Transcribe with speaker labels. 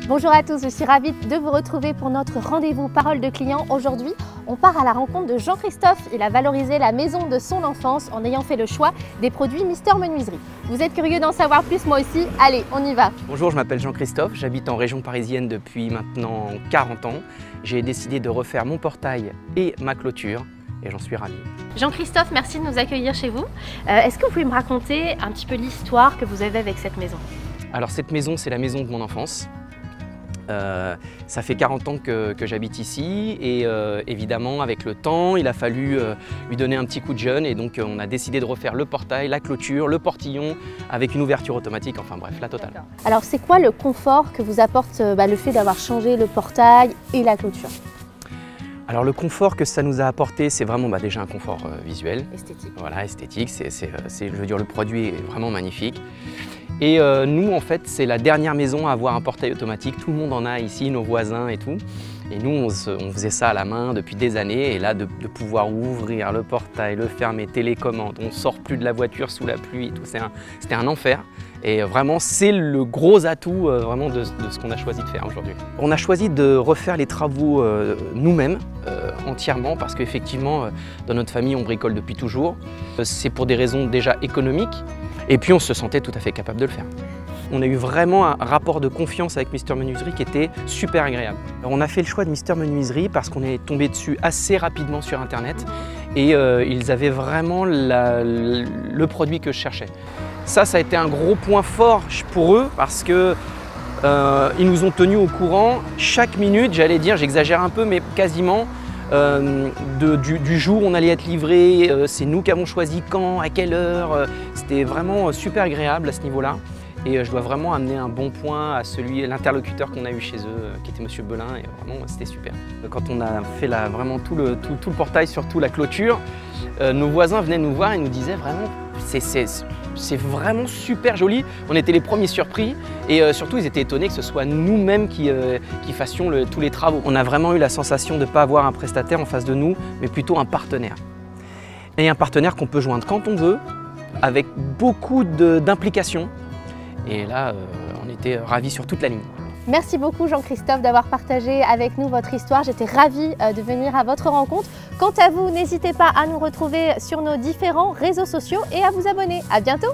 Speaker 1: Bonjour à tous, je suis ravie de vous retrouver pour notre rendez-vous parole de client. Aujourd'hui, on part à la rencontre de Jean-Christophe. Il a valorisé la maison de son enfance en ayant fait le choix des produits Mister Menuiserie. Vous êtes curieux d'en savoir plus, moi aussi? Allez, on y va!
Speaker 2: Bonjour, je m'appelle Jean-Christophe, j'habite en région parisienne depuis maintenant 40 ans. J'ai décidé de refaire mon portail et ma clôture et j'en suis ravi.
Speaker 1: Jean-Christophe, merci de nous accueillir chez vous. Est-ce que vous pouvez me raconter un petit peu l'histoire que vous avez avec cette maison?
Speaker 2: Alors cette maison, c'est la maison de mon enfance. Ça fait 40 ans que j'habite ici et évidemment avec le temps il a fallu lui donner un petit coup de jeune et donc on a décidé de refaire le portail, la clôture, le portillon avec une ouverture automatique, enfin bref, la totale.
Speaker 1: Alors c'est quoi le confort que vous apporte le fait d'avoir changé le portail et la clôture?
Speaker 2: Alors le confort que ça nous a apporté, c'est vraiment déjà un confort visuel.
Speaker 1: Esthétique.
Speaker 2: Voilà, esthétique, je veux dire le produit est vraiment magnifique. Et nous, en fait, c'est la dernière maison à avoir un portail automatique. Tout le monde en a ici, nos voisins et tout. Et nous, on faisait ça à la main depuis des années. Et là, de pouvoir ouvrir le portail, le fermer, télécommande, on ne sort plus de la voiture sous la pluie et tout. C'était un enfer. Et vraiment, c'est le gros atout vraiment de ce qu'on a choisi de faire aujourd'hui. On a choisi de refaire les travaux nous-mêmes, entièrement, parce qu'effectivement, dans notre famille, on bricole depuis toujours. C'est pour des raisons déjà économiques. Et puis on se sentait tout à fait capable de le faire. On a eu vraiment un rapport de confiance avec Mister Menuiserie qui était super agréable. Alors, on a fait le choix de Mister Menuiserie parce qu'on est tombé dessus assez rapidement sur internet et ils avaient vraiment le produit que je cherchais. Ça a été un gros point fort pour eux parce que ils nous ont tenus au courant chaque minute, j'allais dire, j'exagère un peu, mais quasiment. Du jour où on allait être livré, c'est nous qui avons choisi quand, à quelle heure, c'était vraiment super agréable à ce niveau-là. Et je dois vraiment amener un bon point à l'interlocuteur qu'on a eu chez eux, qui était Monsieur Belin, et vraiment c'était super. Quand on a fait vraiment tout le portail, surtout la clôture, nos voisins venaient nous voir et nous disaient vraiment c'est vraiment super joli. On était les premiers surpris et surtout ils étaient étonnés que ce soit nous-mêmes qui fassions tous les travaux. On a vraiment eu la sensation de ne pas avoir un prestataire en face de nous, mais plutôt un partenaire. Et un partenaire qu'on peut joindre quand on veut, avec beaucoup d'implication. Et là, on était ravis sur toute la ligne.
Speaker 1: Merci beaucoup Jean-Christophe d'avoir partagé avec nous votre histoire. J'étais ravie de venir à votre rencontre. Quant à vous, n'hésitez pas à nous retrouver sur nos différents réseaux sociaux et à vous abonner. À bientôt!